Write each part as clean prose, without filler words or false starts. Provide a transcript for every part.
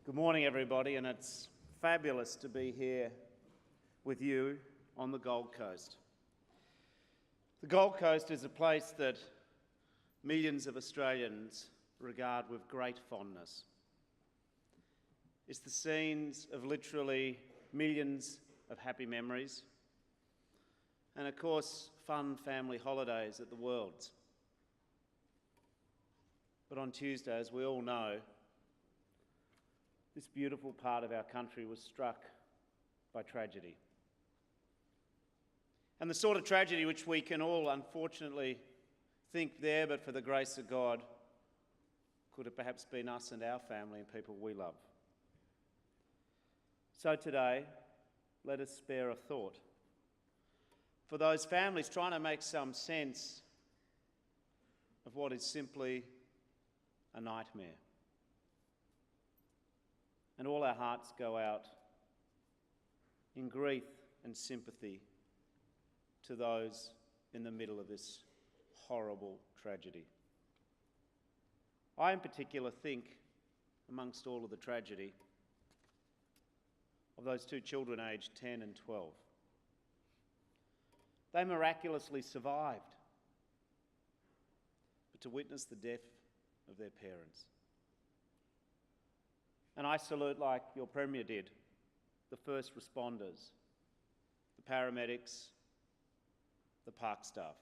Good morning, everybody, and it's fabulous to be here with you on the Gold Coast. The Gold Coast is a place that millions of Australians regard with great fondness. It's the scenes of literally millions of happy memories and, of course, fun family holidays at the Worlds. But on Tuesday, as we all know, this beautiful part of our country was struck by tragedy. And the sort of tragedy which we can all unfortunately think there, but for the grace of God, could have perhaps been us and our family and people we love. So today, let us spare a thought for those families trying to make some sense of what is simply a nightmare. And all our hearts go out in grief and sympathy to those in the middle of this horrible tragedy. I in particular think, amongst all of the tragedy, of those two children aged 10 and 12. They miraculously survived, but to witness the death of their parents. And I salute, like your Premier did, the first responders, the paramedics, the park staff.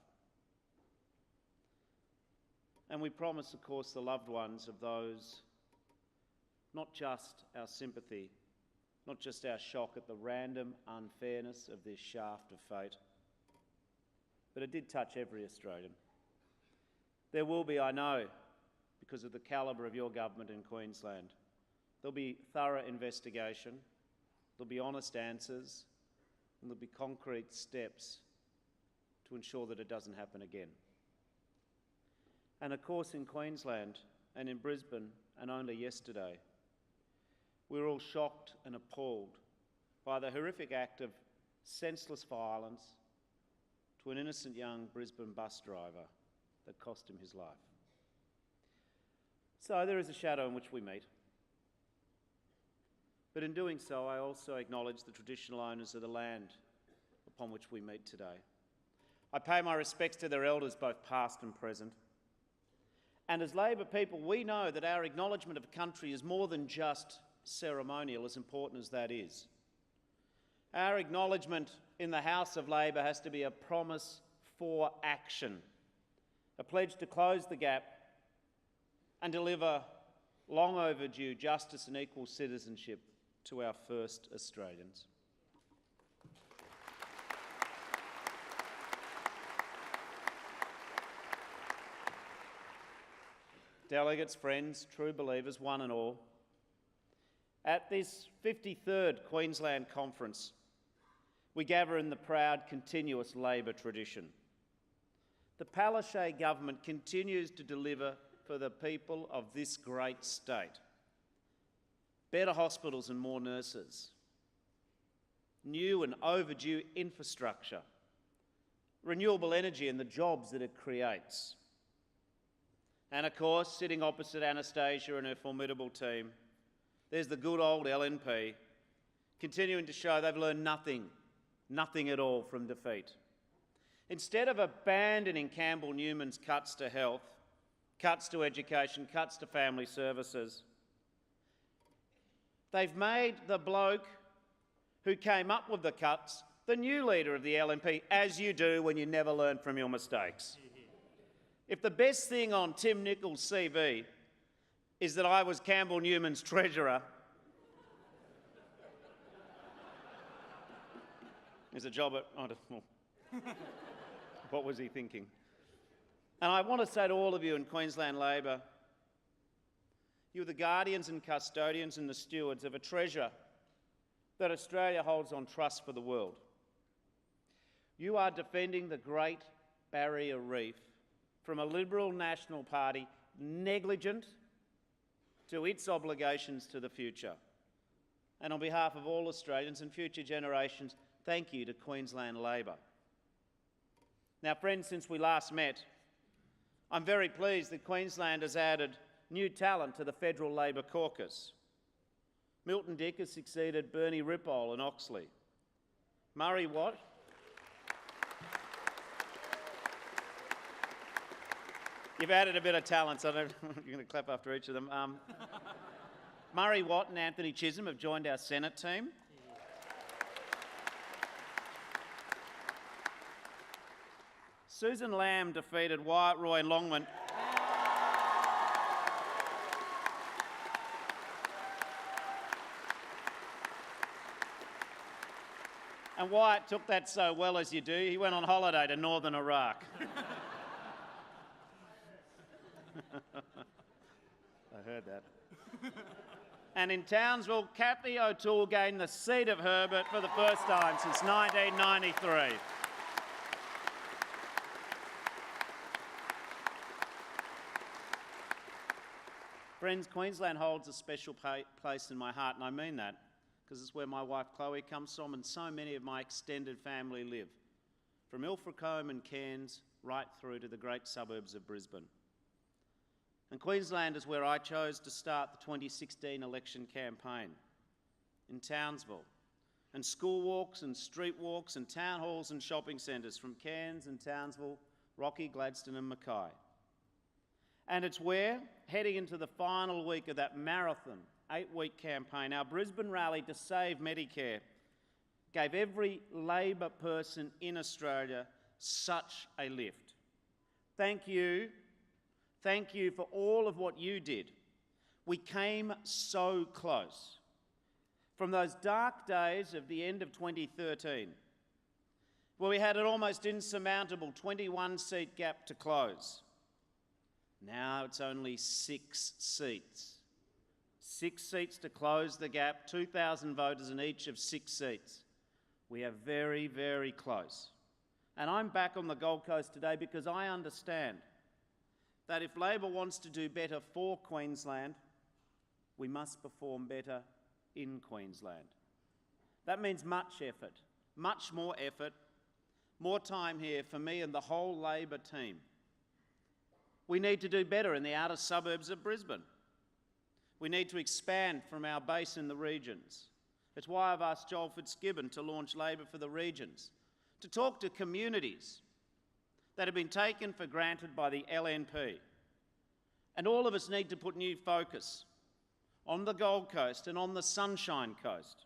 And we promise, of course, the loved ones of those, not just our sympathy, not just our shock at the random unfairness of this shaft of fate, but it did touch every Australian. There will be, I know, because of the calibre of your government in Queensland, there'll be thorough investigation, there'll be honest answers, and there'll be concrete steps to ensure that it doesn't happen again. And of course in Queensland and in Brisbane, and only yesterday, we were all shocked and appalled by the horrific act of senseless violence to an innocent young Brisbane bus driver that cost him his life. So there is a shadow in which we meet. But in doing so, I also acknowledge the traditional owners of the land upon which we meet today. I pay my respects to their elders, both past and present. And as Labor people, we know that our acknowledgement of country is more than just ceremonial, as important as that is. Our acknowledgement in the House of Labor has to be a promise for action, a pledge to close the gap and deliver long overdue justice and equal citizenship to our first Australians. Delegates, friends, true believers, one and all, at this 53rd Queensland Conference, we gather in the proud, continuous Labor tradition. The Palaszczuk government continues to deliver for the people of this great state. Better hospitals and more nurses, new and overdue infrastructure, renewable energy and the jobs that it creates. And of course, sitting opposite Anastasia and her formidable team, there's the good old LNP, continuing to show they've learned nothing at all from defeat. Instead of abandoning Campbell Newman's cuts to health, cuts to education, cuts to family services, they've made the bloke who came up with the cuts the new leader of the LNP, as you do when you never learn from your mistakes. If the best thing on Tim Nicholls' CV is that I was Campbell Newman's treasurer, there's a job at... what was he thinking? And I want to say to all of you in Queensland Labor, you're the guardians and custodians and the stewards of a treasure that Australia holds on trust for the world. You are defending the Great Barrier Reef from a Liberal National Party negligent to its obligations to the future. And on behalf of all Australians and future generations, thank you to Queensland Labor. Now, friends, since we last met, I'm very pleased that Queensland has added new talent to the Federal Labor Caucus. Milton Dick has succeeded Bernie Ripoll in Oxley. Murray Watt. You've added a bit of talent, so you're going to clap after each of them. Murray Watt and Anthony Chisholm have joined our Senate team. Susan Lamb defeated Wyatt Roy and Longman. And Wyatt took that so well, as you do. He went on holiday to northern Iraq. I heard that. And in Townsville, Kathy O'Toole gained the seat of Herbert for the first time since 1993. Friends, Queensland holds a special place in my heart, and I mean that, because it's where my wife Chloe comes from and so many of my extended family live, from Ilfracombe and Cairns right through to the great suburbs of Brisbane. And Queensland is where I chose to start the 2016 election campaign, in Townsville, and school walks and street walks and town halls and shopping centres from Cairns and Townsville, Rocky, Gladstone and Mackay. And it's where, heading into the final week of that marathon 8-week campaign, our Brisbane rally to save Medicare gave every Labor person in Australia such a lift. Thank you for all of what you did. We came so close. From those dark days of the end of 2013, where we had an almost insurmountable 21-seat gap to close. Now it's only 6 seats. 6 seats to close the gap, 2,000 voters in each of 6 seats. We are very, very close. And I'm back on the Gold Coast today because I understand that if Labor wants to do better for Queensland, we must perform better in Queensland. That means much effort, much more effort, more time here for me and the whole Labor team. We need to do better in the outer suburbs of Brisbane. We need to expand from our base in the regions. It's why I've asked Joel Fitzgibbon to launch Labor for the regions, to talk to communities that have been taken for granted by the LNP. And all of us need to put new focus on the Gold Coast and on the Sunshine Coast.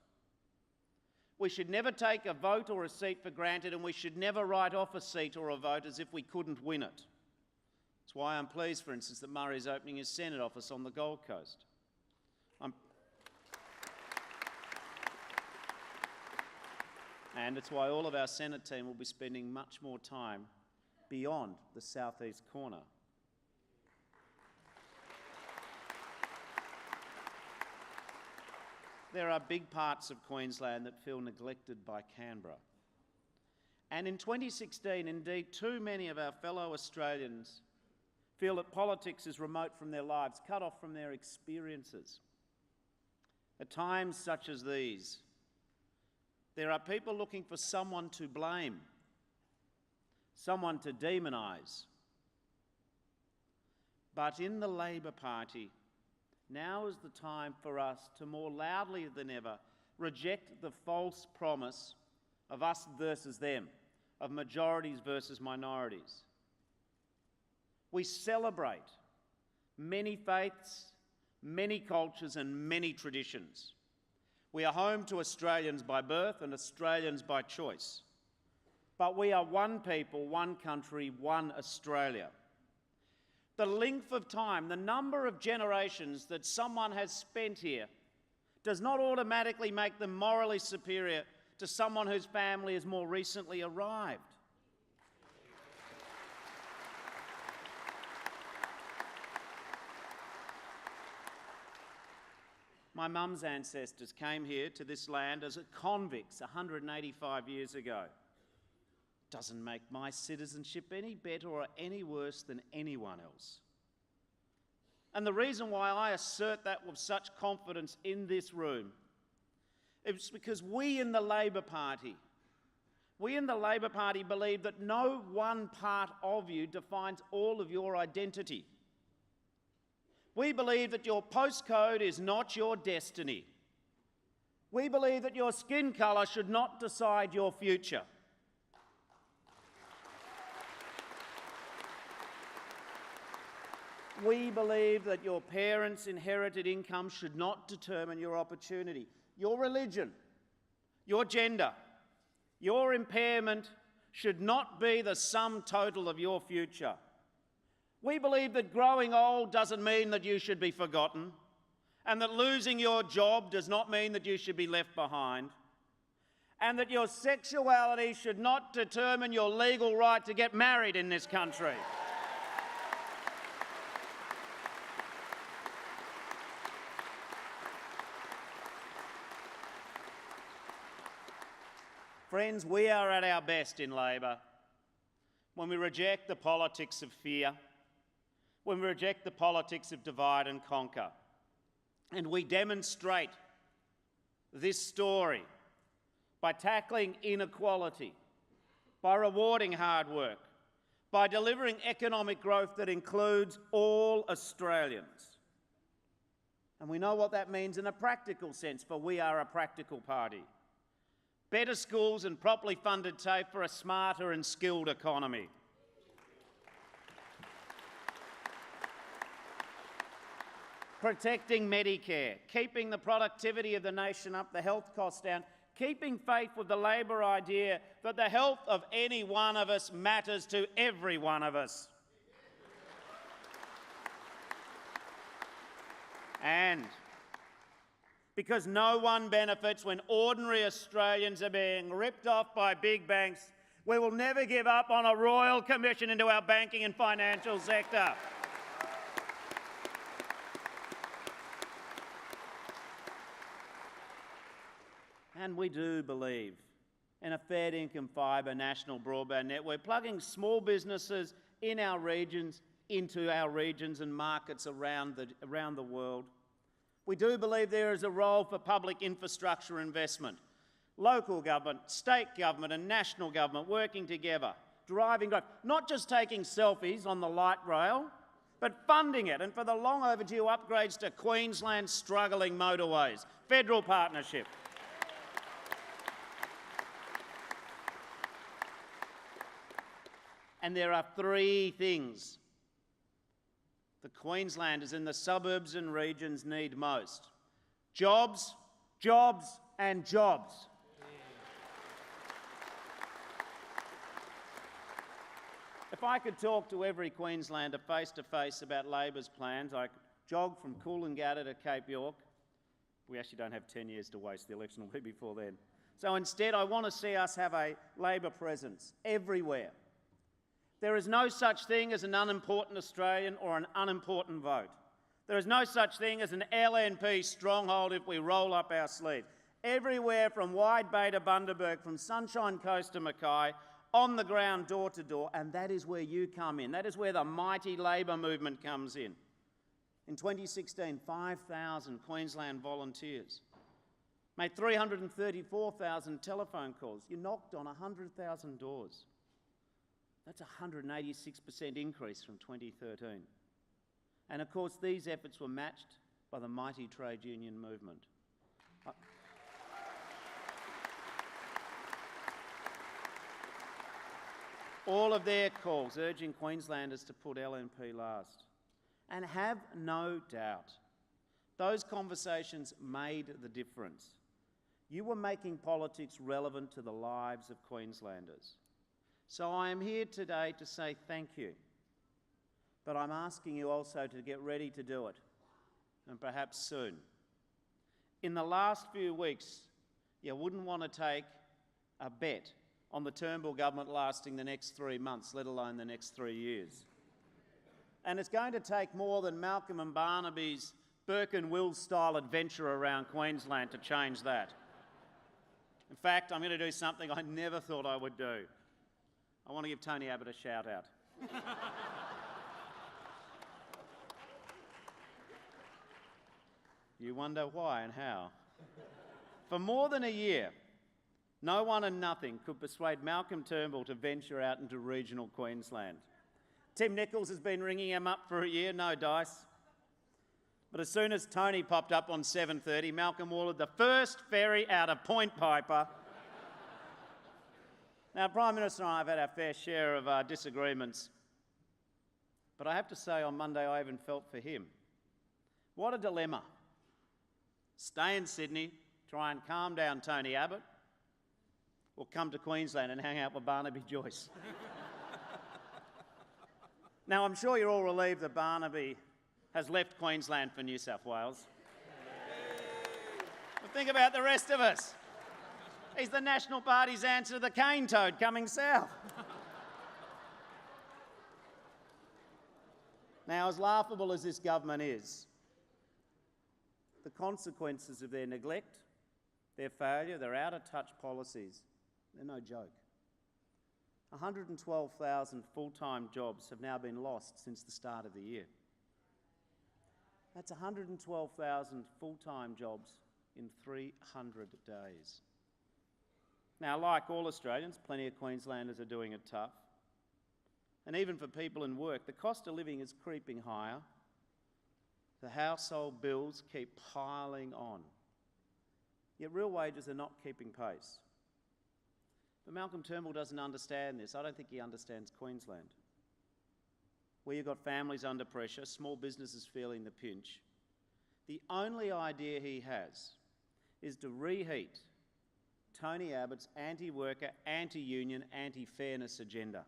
We should never take a vote or a seat for granted, and we should never write off a seat or a vote as if we couldn't win it. That's why I'm pleased, for instance, that Murray is opening his Senate office on the Gold Coast. And it's why all of our Senate team will be spending much more time beyond the southeast corner. There are big parts of Queensland that feel neglected by Canberra. And in 2016, indeed, too many of our fellow Australians feel that politics is remote from their lives, cut off from their experiences. At times such as these, there are people looking for someone to blame, someone to demonise. But in the Labor Party, now is the time for us to more loudly than ever reject the false promise of us versus them, of majorities versus minorities. We celebrate many faiths, many cultures and many traditions. We are home to Australians by birth and Australians by choice. But we are one people, one country, one Australia. The length of time, the number of generations that someone has spent here does not automatically make them morally superior to someone whose family has more recently arrived. My mum's ancestors came here to this land as convicts 185 years ago. Doesn't make my citizenship any better or any worse than anyone else. And the reason why I assert that with such confidence in this room is because we in the Labor Party believe that no one part of you defines all of your identity. We believe that your postcode is not your destiny. We believe that your skin colour should not decide your future. We believe that your parents' inherited income should not determine your opportunity. Your religion, your gender, your impairment should not be the sum total of your future. We believe that growing old doesn't mean that you should be forgotten, and that losing your job does not mean that you should be left behind, and that your sexuality should not determine your legal right to get married in this country. Friends, we are at our best in Labor when we reject the politics of fear, when we reject the politics of divide and conquer, and we demonstrate this story by tackling inequality, by rewarding hard work, by delivering economic growth that includes all Australians. And we know what that means in a practical sense, for we are a practical party. Better schools and properly funded TAFE for a smarter and skilled economy. Protecting Medicare, keeping the productivity of the nation up, the health costs down, keeping faith with the Labor idea that the health of any one of us matters to every one of us. And because no one benefits when ordinary Australians are being ripped off by big banks, we will never give up on a royal commission into our banking and financial sector. And we do believe in a fair income fibre national broadband network, plugging small businesses in our regions into our regions and markets around the world. We do believe there is a role for public infrastructure investment. Local government, state government and national government working together, driving growth, not just taking selfies on the light rail, but funding it, and for the long overdue upgrades to Queensland's struggling motorways. Federal partnership. And there are three things the Queenslanders in the suburbs and regions need most: jobs, jobs and jobs. If I could talk to every Queenslander face to face about Labor's plans, I could jog from Coolangatta to Cape York. We actually don't have 10 years to waste, the election will be before then. So instead I want to see us have a Labor presence everywhere. There is no such thing as an unimportant Australian or an unimportant vote. There is no such thing as an LNP stronghold if we roll up our sleeves. Everywhere from Wide Bay to Bundaberg, from Sunshine Coast to Mackay, on the ground, door to door, and that is where you come in. That is where the mighty Labor movement comes in. In 2016, 5,000 Queensland volunteers made 334,000 telephone calls. You knocked on 100,000 doors. That's a 186% increase from 2013. And of course, these efforts were matched by the mighty trade union movement. All of their calls urging Queenslanders to put LNP last. And have no doubt, those conversations made the difference. You were making politics relevant to the lives of Queenslanders. So I am here today to say thank you, but I'm asking you also to get ready to do it, and perhaps soon. In the last few weeks, you wouldn't want to take a bet on the Turnbull government lasting the next 3 months, let alone the next 3 years. And it's going to take more than Malcolm and Barnaby's Burke and Wills style adventure around Queensland to change that. In fact, I'm going to do something I never thought I would do. I want to give Tony Abbott a shout out. You wonder why and how. For more than a year, no one and nothing could persuade Malcolm Turnbull to venture out into regional Queensland. Tim Nicholls has been ringing him up for a year, no dice. But as soon as Tony popped up on 7:30, Malcolm ordered the first ferry out of Point Piper. Now, Prime Minister and I have had our fair share of disagreements, but I have to say on Monday I even felt for him. What a dilemma. Stay in Sydney, try and calm down Tony Abbott, or come to Queensland and hang out with Barnaby Joyce. Now, I'm sure you're all relieved that Barnaby has left Queensland for New South Wales. But think about the rest of us. He's the National Party's answer to the cane toad coming south. Now, as laughable as this government is, the consequences of their neglect, their failure, their out-of-touch policies, they're no joke. 112,000 full-time jobs have now been lost since the start of the year. That's 112,000 full-time jobs in 300 days. Now, like all Australians, plenty of Queenslanders are doing it tough. And even for people in work, the cost of living is creeping higher. The household bills keep piling on. Yet real wages are not keeping pace. But Malcolm Turnbull doesn't understand this. I don't think he understands Queensland, where you've got families under pressure, small businesses feeling the pinch. The only idea he has is to reheat Tony Abbott's anti-worker, anti-union, anti-fairness agenda.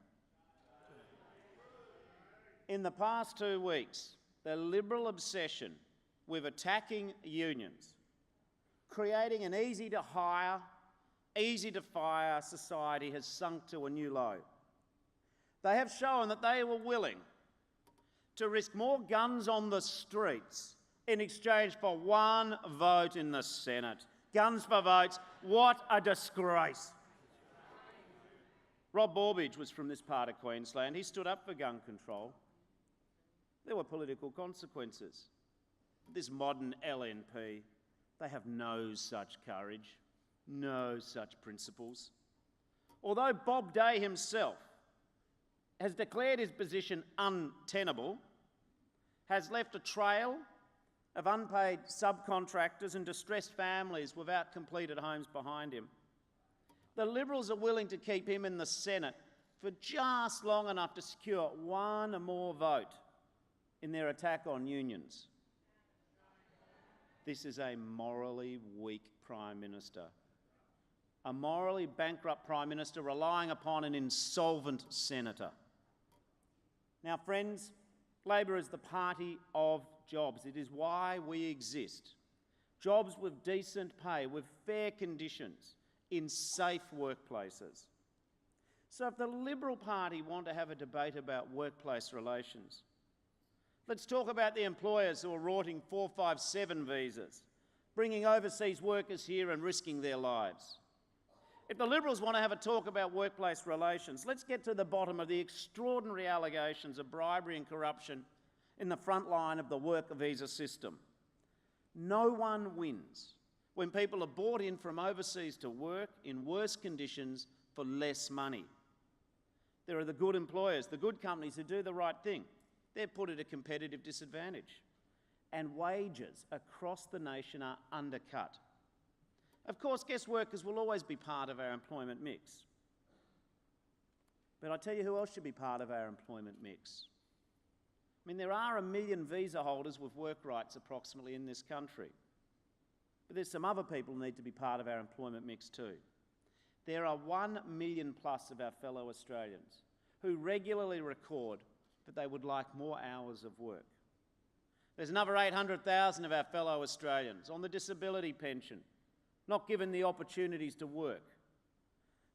In the past 2 weeks, the Liberal obsession with attacking unions, creating an easy-to-hire, easy-to-fire society has sunk to a new low. They have shown that they were willing to risk more guns on the streets in exchange for one vote in the Senate. Guns for votes, what a disgrace. Rob Borbidge was from this part of Queensland. He stood up for gun control. There were political consequences. This modern LNP, they have no such courage, no such principles. Although Bob Day himself has declared his position untenable, has left a trail of unpaid subcontractors and distressed families without completed homes behind him, the Liberals are willing to keep him in the Senate for just long enough to secure one more vote in their attack on unions. This is a morally weak Prime Minister, a morally bankrupt Prime Minister relying upon an insolvent senator. Now, friends, Labor is the party of jobs. It is why we exist. Jobs with decent pay, with fair conditions, in safe workplaces. So if the Liberal Party want to have a debate about workplace relations, let's talk about the employers who are rorting 457 visas, bringing overseas workers here and risking their lives. If the Liberals want to have a talk about workplace relations, let's get to the bottom of the extraordinary allegations of bribery and corruption in the front line of the work visa system. No one wins when people are brought in from overseas to work in worse conditions for less money. There are the good employers, the good companies who do the right thing. They're put at a competitive disadvantage. And wages across the nation are undercut. Of course, guest workers will always be part of our employment mix. But I tell you who else should be part of our employment mix. I mean, there are 1 million visa holders with work rights approximately in this country. But there's some other people who need to be part of our employment mix too. There are 1 million plus of our fellow Australians who regularly record that they would like more hours of work. There's another 800,000 of our fellow Australians on the disability pension, not given the opportunities to work.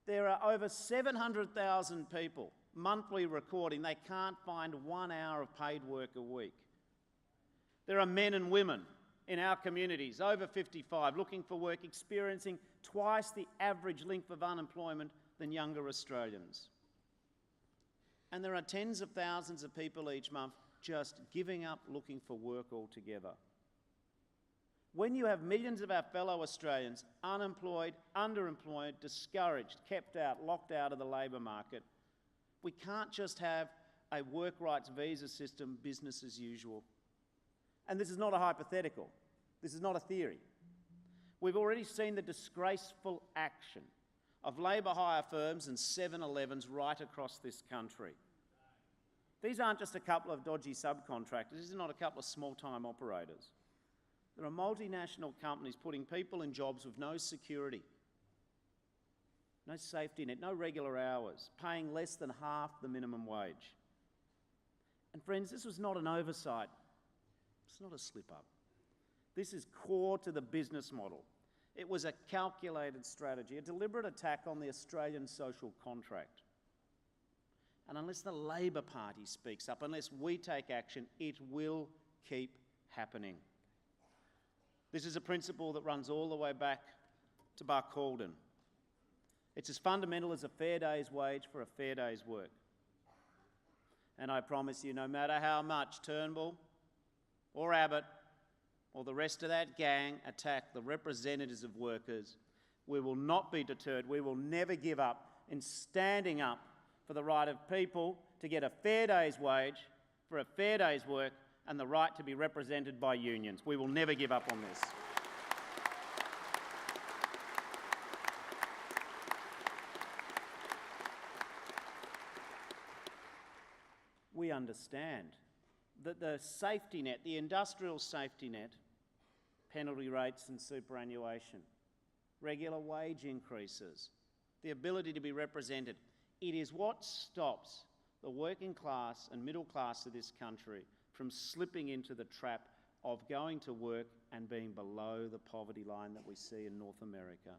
There are over 700,000 people monthly recording they can't find 1 hour of paid work a week. There are men and women in our communities over 55 looking for work, experiencing twice the average length of unemployment than younger Australians. And there are tens of thousands of people each month just giving up looking for work altogether. When you have millions of our fellow Australians unemployed, underemployed, discouraged, kept out, locked out of the labour market, we can't just have a work rights visa system business as usual. And this is not a hypothetical. This is not a theory. We've already seen the disgraceful action of labour hire firms and 7-Elevens right across this country. These aren't just a couple of dodgy subcontractors. These are not a couple of small-time operators. There are multinational companies putting people in jobs with no security, no safety net, no regular hours, paying less than half the minimum wage. And friends, this was not an oversight. It's not a slip-up. This is core to the business model. It was a calculated strategy, a deliberate attack on the Australian social contract. And unless the Labor Party speaks up, unless we take action, it will keep happening. This is a principle that runs all the way back to Barcaldine. It's as fundamental as a fair day's wage for a fair day's work. And I promise you, no matter how much Turnbull or Abbott or the rest of that gang attack the representatives of workers, we will not be deterred. We will never give up in standing up for the right of people to get a fair day's wage for a fair day's work and the right to be represented by unions. We will never give up on this. We understand that the safety net, the industrial safety net, penalty rates and superannuation, regular wage increases, the ability to be represented, it is what stops the working class and middle class of this country from slipping into the trap of going to work and being below the poverty line that we see in North America.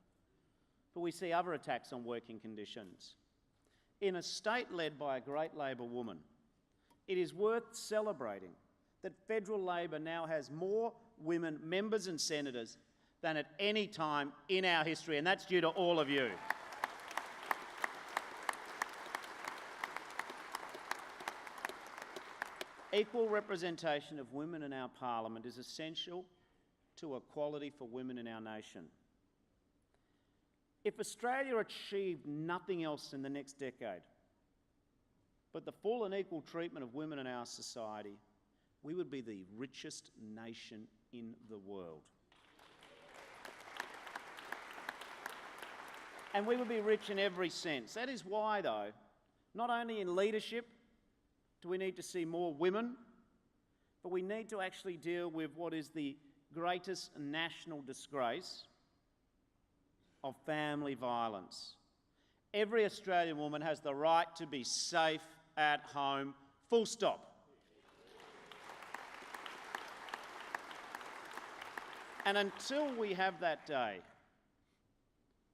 But we see other attacks on working conditions. In a state led by a great Labor woman, it is worth celebrating that federal Labor now has more women members and senators than at any time in our history, and that's due to all of you. Equal representation of women in our parliament is essential to equality for women in our nation. If Australia achieved nothing else in the next decade but the full and equal treatment of women in our society, we would be the richest nation in the world. And we would be rich in every sense. That is why, though, not only in leadership do we need to see more women, but we need to actually deal with what is the greatest national disgrace of family violence. Every Australian woman has the right to be safe at home, full stop. And until we have that day,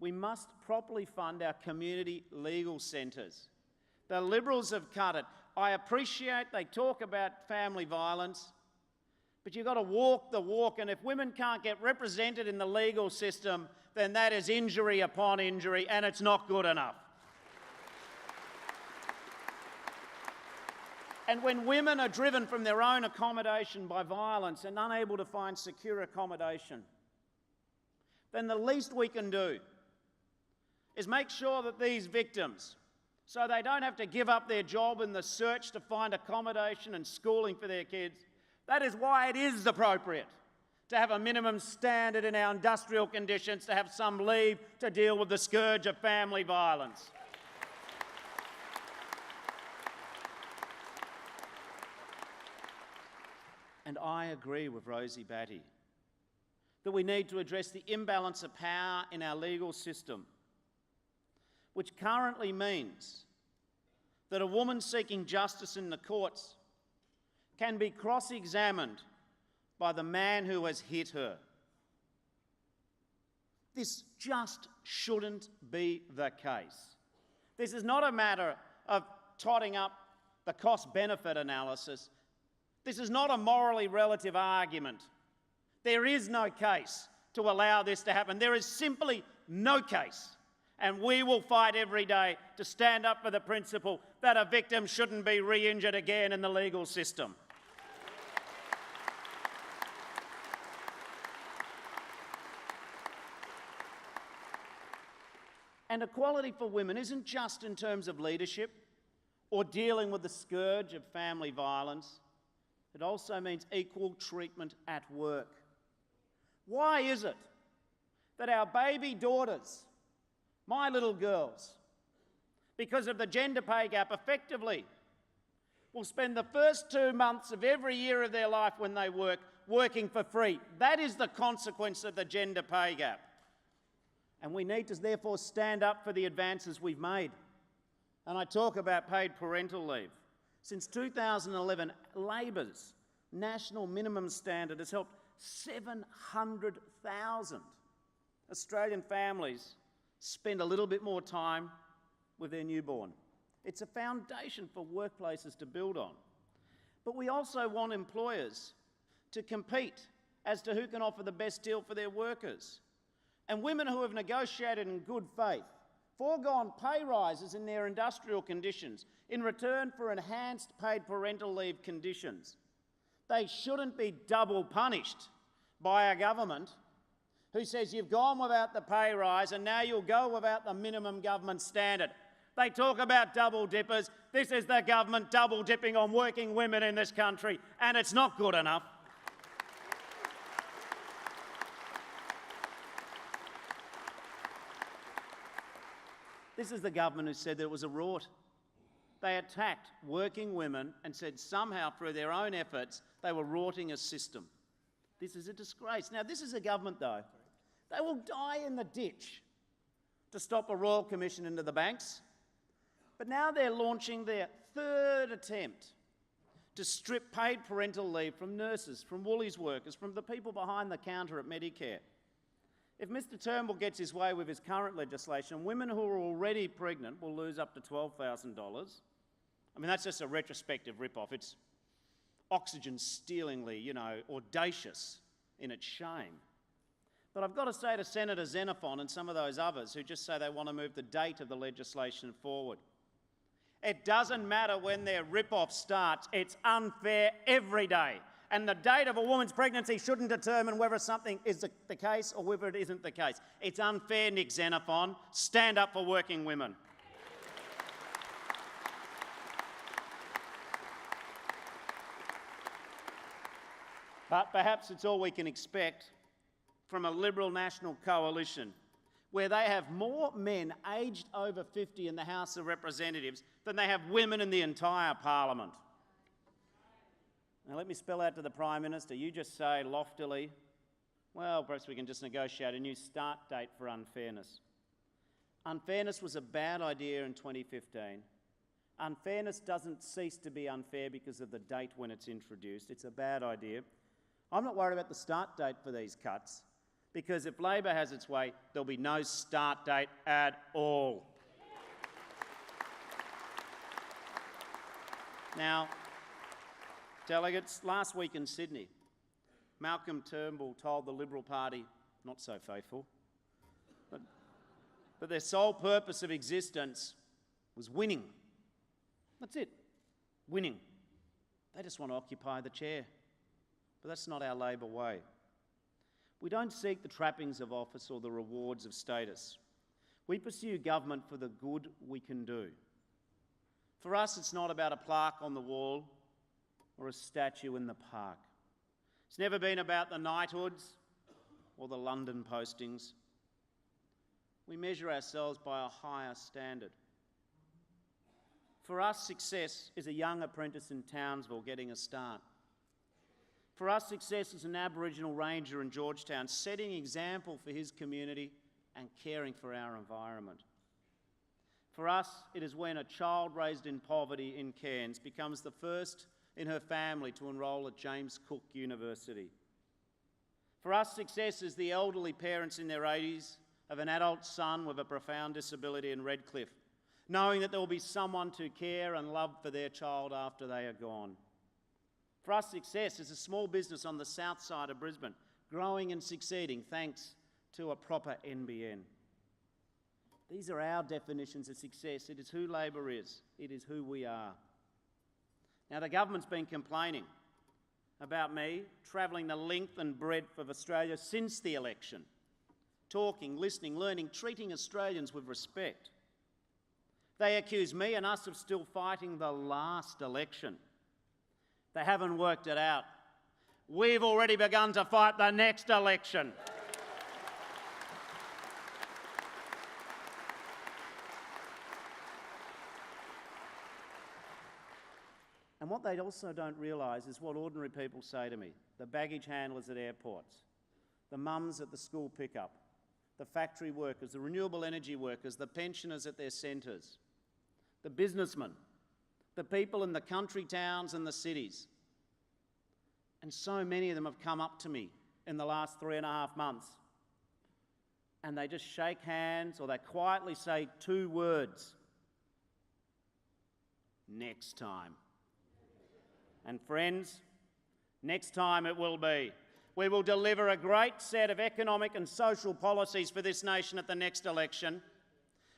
we must properly fund our community legal centres. The Liberals have cut it. I appreciate they talk about family violence, but you've got to walk the walk, and if women can't get represented in the legal system, then that is injury upon injury, and it's not good enough. And when women are driven from their own accommodation by violence and unable to find secure accommodation, then the least we can do is make sure that these victims, so they don't have to give up their job in the search to find accommodation and schooling for their kids. That is why it is appropriate to have a minimum standard in our industrial conditions, to have some leave to deal with the scourge of family violence. And I agree with Rosie Batty that we need to address the imbalance of power in our legal system, which currently means that a woman seeking justice in the courts can be cross-examined by the man who has hit her. This just shouldn't be the case. This is not a matter of totting up the cost-benefit analysis. This is not a morally relative argument. There is no case to allow this to happen. There is simply no case. And we will fight every day to stand up for the principle that a victim shouldn't be re-injured again in the legal system. And equality for women isn't just in terms of leadership or dealing with the scourge of family violence. It also means equal treatment at work. Why is it that our baby daughters, my little girls, because of the gender pay gap, effectively will spend the first 2 months of every year of their life when they work, working for free? That is the consequence of the gender pay gap. And we need to therefore stand up for the advances we've made. And I talk about paid parental leave. Since 2011, Labor's national minimum standard has helped 700,000 Australian families spend a little bit more time with their newborn. It's a foundation for workplaces to build on. But we also want employers to compete as to who can offer the best deal for their workers. And women who have negotiated in good faith, foregone pay rises in their industrial conditions in return for enhanced paid parental leave conditions, they shouldn't be double punished by a government who says you've gone without the pay rise and now you'll go without the minimum government standard. They talk about double dippers. This is the government double dipping on working women in this country, and it's not good enough. This is the government who said that it was a rort. They attacked working women and said somehow through their own efforts they were rorting a system. This is a disgrace. Now, this is a government, though. They will die in the ditch to stop a royal commission into the banks. But now they're launching their third attempt to strip paid parental leave from nurses, from Woolies workers, from the people behind the counter at Medicare. If Mr Turnbull gets his way with his current legislation, women who are already pregnant will lose up to $12,000. I mean, that's just a retrospective rip-off. It's oxygen-stealingly, audacious in its shame. But I've got to say to Senator Xenophon and some of those others who just say they want to move the date of the legislation forward, it doesn't matter when their rip-off starts, it's unfair every day. And the date of a woman's pregnancy shouldn't determine whether something is the case or whether it isn't the case. It's unfair, Nick Xenophon. Stand up for working women. But perhaps it's all we can expect from a Liberal National Coalition where they have more men aged over 50 in the House of Representatives than they have women in the entire Parliament. Now let me spell out to the Prime Minister, you just say loftily, well, perhaps we can just negotiate a new start date for unfairness. Unfairness was a bad idea in 2015. Unfairness doesn't cease to be unfair because of the date when it's introduced. It's a bad idea. I'm not worried about the start date for these cuts, because if Labor has its way, there'll be no start date at all. Now, delegates, last week in Sydney, Malcolm Turnbull told the Liberal Party, not so faithful, but their sole purpose of existence was winning. That's it, winning. They just want to occupy the chair. But that's not our Labor way. We don't seek the trappings of office or the rewards of status. We pursue government for the good we can do. For us, it's not about a plaque on the wall or a statue in the park. It's never been about the knighthoods or the London postings. We measure ourselves by a higher standard. For us, success is a young apprentice in Townsville getting a start. For us, success is an Aboriginal ranger in Georgetown setting example for his community and caring for our environment. For us, it is when a child raised in poverty in Cairns becomes the first in her family to enrol at James Cook University. For us, success is the elderly parents in their 80s of an adult son with a profound disability in Redcliffe, knowing that there will be someone to care and love for their child after they are gone. For us, success is a small business on the south side of Brisbane, growing and succeeding thanks to a proper NBN. These are our definitions of success. It is who Labor is. It is who we are. Now, the government's been complaining about me travelling the length and breadth of Australia since the election, talking, listening, learning, treating Australians with respect. They accuse me and us of still fighting the last election. They haven't worked it out. We've already begun to fight the next election. And what they also don't realise is what ordinary people say to me. The baggage handlers at airports, the mums at the school pickup, the factory workers, the renewable energy workers, the pensioners at their centres, the businessmen, the people in the country towns and the cities. And so many of them have come up to me in the last 3.5 months, and they just shake hands or they quietly say 2 words: next time. And friends, next time it will be. We will deliver a great set of economic and social policies for this nation at the next election.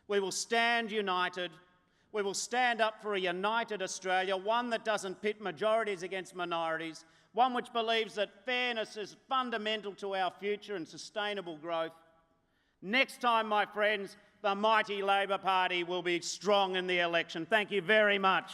We will stand united. We will stand up for a united Australia, one that doesn't pit majorities against minorities, one which believes that fairness is fundamental to our future and sustainable growth. Next time, my friends, the mighty Labor Party will be strong in the election. Thank you very much.